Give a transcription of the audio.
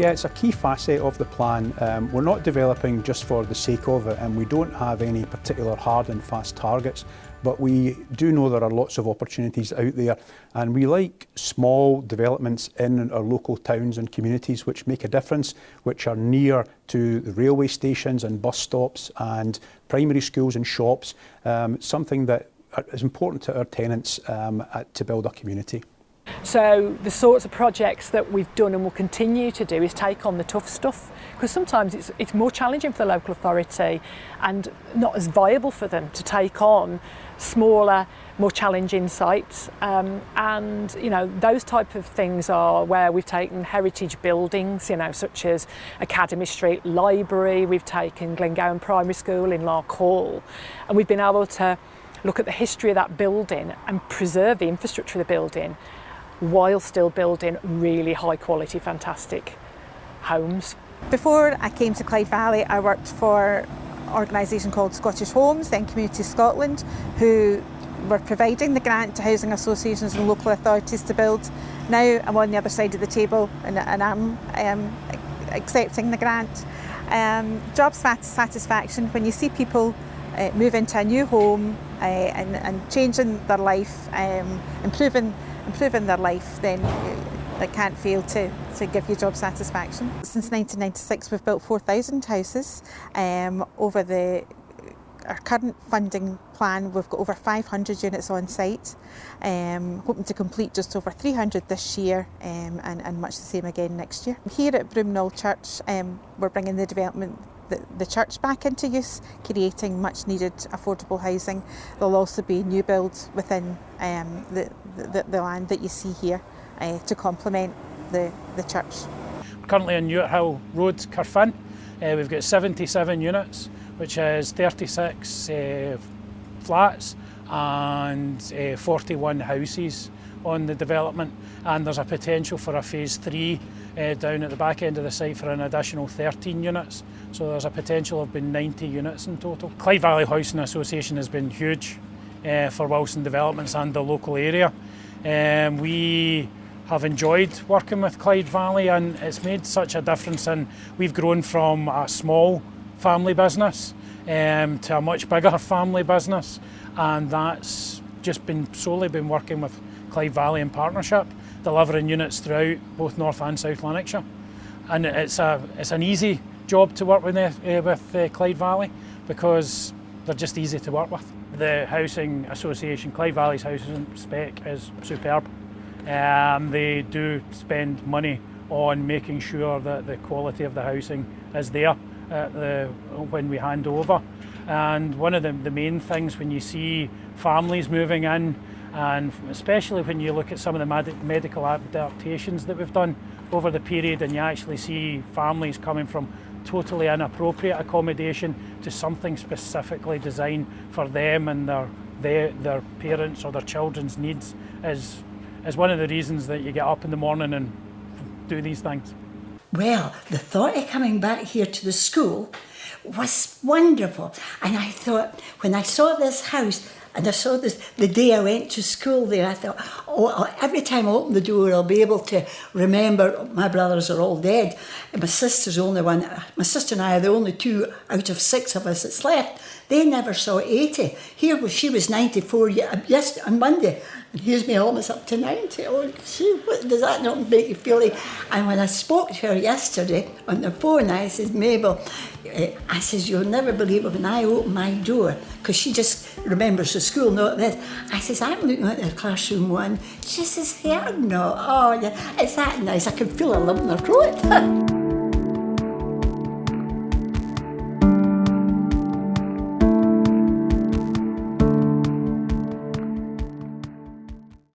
Yeah, it's a key facet of the plan. We're not developing just for the sake of it, and we don't have any particular hard and fast targets, but we do know there are lots of opportunities out there, and we like small developments in our local towns and communities which make a difference, which are near to the railway stations and bus stops and primary schools and shops, something that is important to our tenants to build a community. So the sorts of projects that we've done and will continue to do is take on the tough stuff, because sometimes it's more challenging for the local authority and not as viable for them to take on smaller, more challenging sites, and you know, those type of things are where we've taken heritage buildings, you know, such as Academy Street Library, we've taken Glengowan Primary School in Lark Hall, and we've been able to look at the history of that building and preserve the infrastructure of the building while still building really high quality, fantastic homes. Before I came to Clyde Valley, I worked for an organisation called Scottish Homes, then Community Scotland, who were providing the grant to housing associations and local authorities to build. Now I'm on the other side of the table and I'm accepting the grant. Job satisfaction, when you see people move into a new home and changing their life, improving their life, then it can't fail to give you job satisfaction. Since 1996 we've built 4,000 houses. Over our current funding plan we've got over 500 units on site, hoping to complete just over 300 this year, and much the same again next year. Here at Broomknoll Church we're bringing the development the church back into use, creating much needed affordable housing. There'll also be new builds within the land that you see here to complement the church. We're currently on Newt Hill Road, Carfin. We've got 77 units, which is 36 flats and 41 houses on the development, and there's a potential for a phase 3 down at the back end of the site for an additional 13 units. So there's a potential of being 90 units in total. Clyde Valley Housing Association has been huge for Wilson Developments and the local area. We have enjoyed working with Clyde Valley, and it's made such a difference, and we've grown from a small family business to a much bigger family business, and that's just solely been working with Clyde Valley in partnership, delivering units throughout both North and South Lanarkshire. And it's an easy job to work with Clyde Valley because they're just easy to work with. The Housing Association, Clyde Valley's housing spec is superb. They do spend money on making sure that the quality of the housing is there when we hand over. And one of the main things when you see families moving in, and especially when you look at some of the medical adaptations that we've done over the period, and you actually see families coming from totally inappropriate accommodation to something specifically designed for them and their parents or their children's needs, is one of the reasons that you get up in the morning and do these things. Well, the thought of coming back here to the school was wonderful. And I thought, when I saw this house, and I saw this the day I went to school there, I thought, every time I open the door, I'll be able to remember my brothers are all dead. And my sister's the only one. My sister and I are the only 2 out of 6 of us that's left. They never saw 80. She was 94 on Monday. And here's me almost up to 90. Oh, gee, does that not make you feel like? And when I spoke to her yesterday on the phone, I said, Mabel, I says, you'll never believe it when I open my door, because she just remembers the school, not this. I says, I'm looking at the classroom one. She says, yeah, no, oh, yeah, it's that nice. I can feel a lump in her throat.